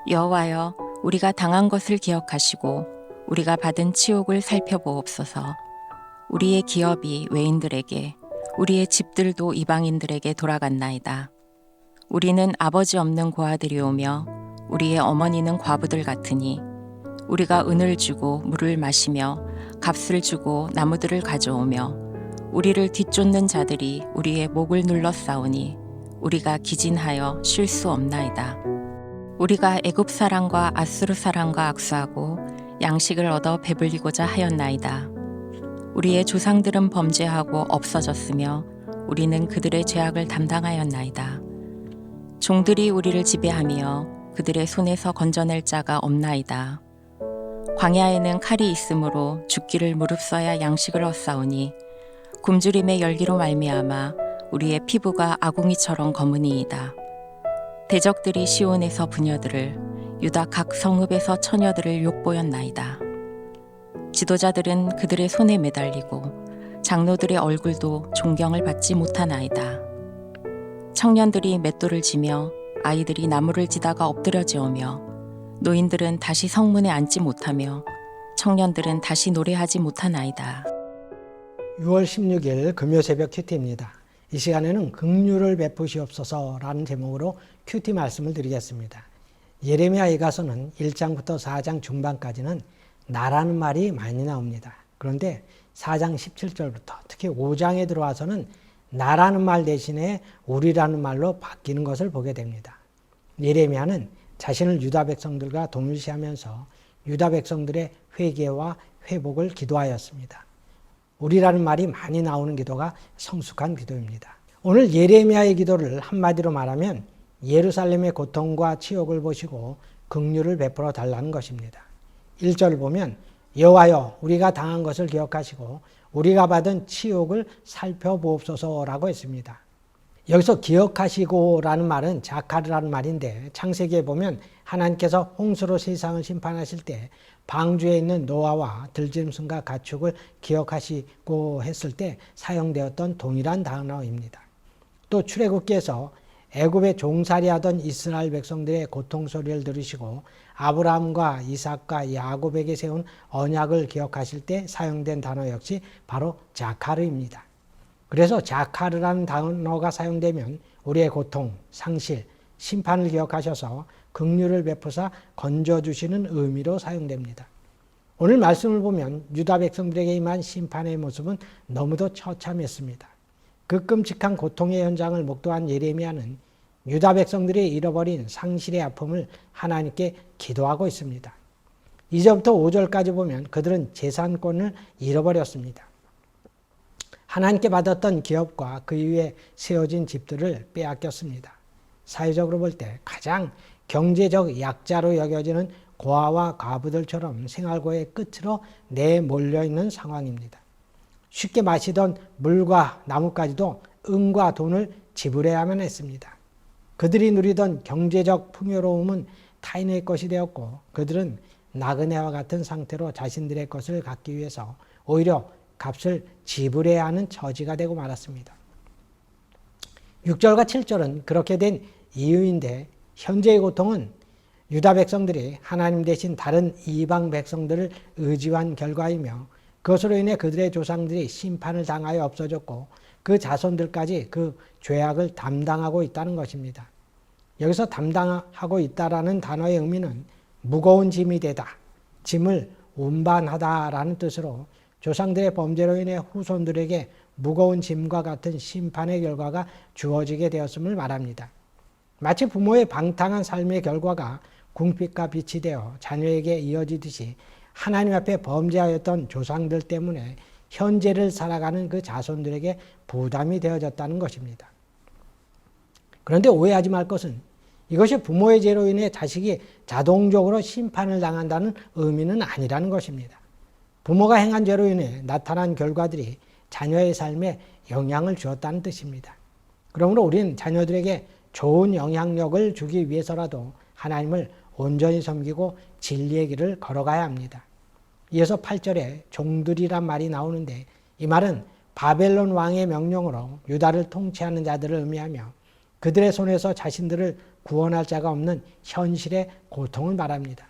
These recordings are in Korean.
여호와여, 우리가 당한 것을 기억하시고 우리가 받은 치욕을 살펴보옵소서. 우리의 기업이 외인들에게, 우리의 집들도 이방인들에게 돌아갔나이다. 우리는 아버지 없는 고아들이오며 우리의 어머니는 과부들 같으니 우리가 은을 주고 물을 마시며 값을 주고 나무들을 가져오며 우리를 뒤쫓는 자들이 우리의 목을 눌러싸우니 우리가 기진하여 쉴 수 없나이다. 우리가 애굽 사람과 아수르 사람과 악수하고 양식을 얻어 배불리고자 하였나이다. 우리의 조상들은 범죄하고 없어졌으며 우리는 그들의 죄악을 담당하였나이다. 종들이 우리를 지배하며 그들의 손에서 건져낼 자가 없나이다. 광야에는 칼이 있으므로 죽기를 무릅써야 양식을 얻사오니 굶주림의 열기로 말미암아 우리의 피부가 아궁이처럼 검으니이다. 대적들이 시온에서 부녀들을, 유다 각 성읍에서 처녀들을 욕보였나이다. 지도자들은 그들의 손에 매달리고 장로들의 얼굴도 존경을 받지 못하나이다. 청년들이 맷돌을 지며 아이들이 나무를 지다가 엎드려지으며 노인들은 다시 성문에 앉지 못하며 청년들은 다시 노래하지 못하나이다. 6월 16일 금요 새벽 큐티입니다. 이 시간에는 긍휼을 베푸시옵소서라는 제목으로 큐티 말씀을 드리겠습니다. 예레미야 이가서는 1장부터 4장 중반까지는 나라는 말이 많이 나옵니다. 그런데 4장 17절부터 특히 5장에 들어와서는 나라는 말 대신에 우리라는 말로 바뀌는 것을 보게 됩니다. 예레미야는 자신을 유다 백성들과 동일시하면서 유다 백성들의 회개와 회복을 기도하였습니다. 우리라는 말이 많이 나오는 기도가 성숙한 기도입니다. 오늘 예레미야의 기도를 한마디로 말하면 예루살렘의 고통과 치욕을 보시고 긍휼을 베풀어 달라는 것입니다. 1절 보면 여호와여 우리가 당한 것을 기억하시고 우리가 받은 치욕을 살펴보옵소서라고 했습니다. 여기서 기억하시고라는 말은 자카르라는 말인데 창세기에 보면 하나님께서 홍수로 세상을 심판하실 때 방주에 있는 노아와 들짐승과 가축을 기억하시고 했을 때 사용되었던 동일한 단어입니다. 또 출애굽기에서 애굽에 종살이하던 이스라엘 백성들의 고통 소리를 들으시고 아브라함과 이삭과 야곱에게 세운 언약을 기억하실 때 사용된 단어 역시 바로 자카르입니다. 그래서 자카르라는 단어가 사용되면 우리의 고통, 상실, 심판을 기억하셔서 긍휼을 베푸사 건져주시는 의미로 사용됩니다. 오늘 말씀을 보면 유다 백성들에게 임한 심판의 모습은 너무도 처참했습니다. 그 끔찍한 고통의 현장을 목도한 예레미야는 유다 백성들이 잃어버린 상실의 아픔을 하나님께 기도하고 있습니다. 2절부터 5절까지 보면 그들은 재산권을 잃어버렸습니다. 하나님께 받았던 기업과 그 이후에 세워진 집들을 빼앗겼습니다. 사회적으로 볼 때 가장 경제적 약자로 여겨지는 고아와 과부들처럼 생활고의 끝으로 내몰려 있는 상황입니다. 쉽게 마시던 물과 나무까지도 은과 돈을 지불해야만 했습니다. 그들이 누리던 경제적 풍요로움은 타인의 것이 되었고 그들은 나그네와 같은 상태로 자신들의 것을 갖기 위해서 오히려 값을 지불해야 하는 처지가 되고 말았습니다. 6절과 7절은 그렇게 된 이유인데 현재의 고통은 유다 백성들이 하나님 대신 다른 이방 백성들을 의지한 결과이며 그것으로 인해 그들의 조상들이 심판을 당하여 없어졌고 그 자손들까지 그 죄악을 담당하고 있다는 것입니다. 여기서 담당하고 있다라는 단어의 의미는 무거운 짐이 되다, 짐을 운반하다라는 뜻으로 조상들의 범죄로 인해 후손들에게 무거운 짐과 같은 심판의 결과가 주어지게 되었음을 말합니다. 마치 부모의 방탕한 삶의 결과가 궁핍과 빛이 되어 자녀에게 이어지듯이 하나님 앞에 범죄하였던 조상들 때문에 현재를 살아가는 그 자손들에게 부담이 되어졌다는 것입니다. 그런데 오해하지 말 것은 이것이 부모의 죄로 인해 자식이 자동적으로 심판을 당한다는 의미는 아니라는 것입니다. 부모가 행한 죄로 인해 나타난 결과들이 자녀의 삶에 영향을 주었다는 뜻입니다. 그러므로 우리는 자녀들에게 좋은 영향력을 주기 위해서라도 하나님을 온전히 섬기고 진리의 길을 걸어가야 합니다. 이어서 8절에 종들이란 말이 나오는데 이 말은 바벨론 왕의 명령으로 유다를 통치하는 자들을 의미하며 그들의 손에서 자신들을 구원할 자가 없는 현실의 고통을 말합니다.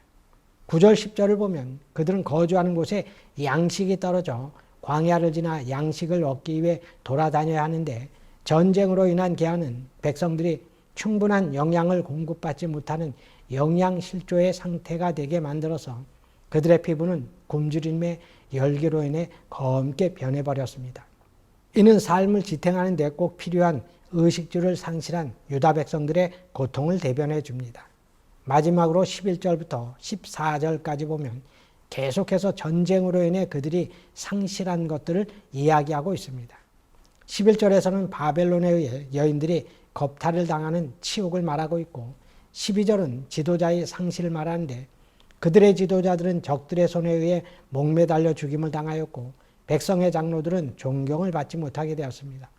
9절 10절을 보면 그들은 거주하는 곳에 양식이 떨어져 광야를 지나 양식을 얻기 위해 돌아다녀야 하는데 전쟁으로 인한 개한은 백성들이 충분한 영양을 공급받지 못하는 영양실조의 상태가 되게 만들어서 그들의 피부는 굶주림의 열기로 인해 검게 변해버렸습니다. 이는 삶을 지탱하는 데 꼭 필요한 의식주를 상실한 유다 백성들의 고통을 대변해 줍니다. 마지막으로 11절부터 14절까지 보면 계속해서 전쟁으로 인해 그들이 상실한 것들을 이야기하고 있습니다. 11절에서는 바벨론에 의해 여인들이 겁탈을 당하는 치욕을 말하고 있고 12절은 지도자의 상실을 말하는데 그들의 지도자들은 적들의 손에 의해 목매달려 죽임을 당하였고 백성의 장로들은 존경을 받지 못하게 되었습니다.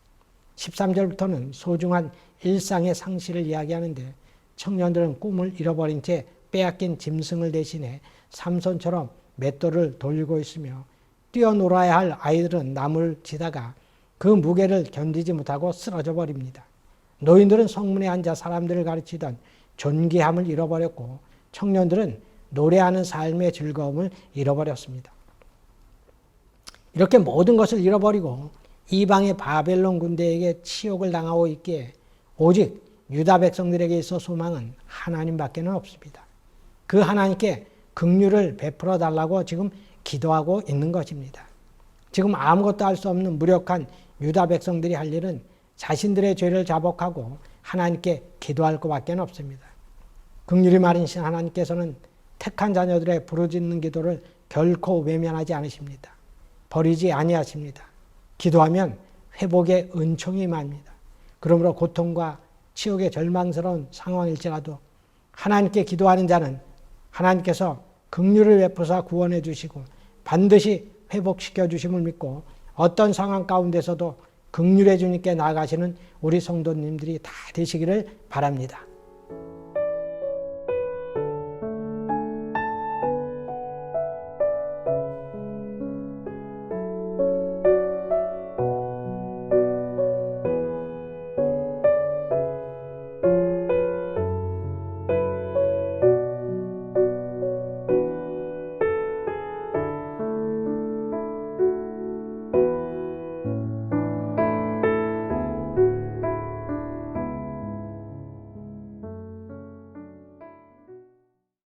13절부터는 소중한 일상의 상실을 이야기하는데 청년들은 꿈을 잃어버린 채 빼앗긴 짐승을 대신해 삼손처럼 맷돌을 돌리고 있으며 뛰어놀아야 할 아이들은 나무를 치다가 그 무게를 견디지 못하고 쓰러져 버립니다. 노인들은 성문에 앉아 사람들을 가르치던 존귀함을 잃어버렸고 청년들은 노래하는 삶의 즐거움을 잃어버렸습니다. 이렇게 모든 것을 잃어버리고 이방의 바벨론 군대에게 치욕을 당하고 있기에 오직 유다 백성들에게 있어 소망은 하나님밖에는 없습니다. 그 하나님께 긍휼을 베풀어 달라고 지금 기도하고 있는 것입니다. 지금 아무것도 할 수 없는 무력한 유다 백성들이 할 일은 자신들의 죄를 자복하고 하나님께 기도할 것밖에 없습니다. 긍휼이 많으신 하나님께서는 택한 자녀들의 부르짖는 기도를 결코 외면하지 않으십니다. 버리지 아니하십니다. 기도하면 회복의 은총이 임합니다. 그러므로 고통과 치욕의 절망스러운 상황일지라도 하나님께 기도하는 자는 하나님께서 긍휼을 베푸사 구원해 주시고 반드시 회복시켜 주심을 믿고 어떤 상황 가운데서도 긍휼의 주님께 나아가시는 우리 성도님들이 다 되시기를 바랍니다.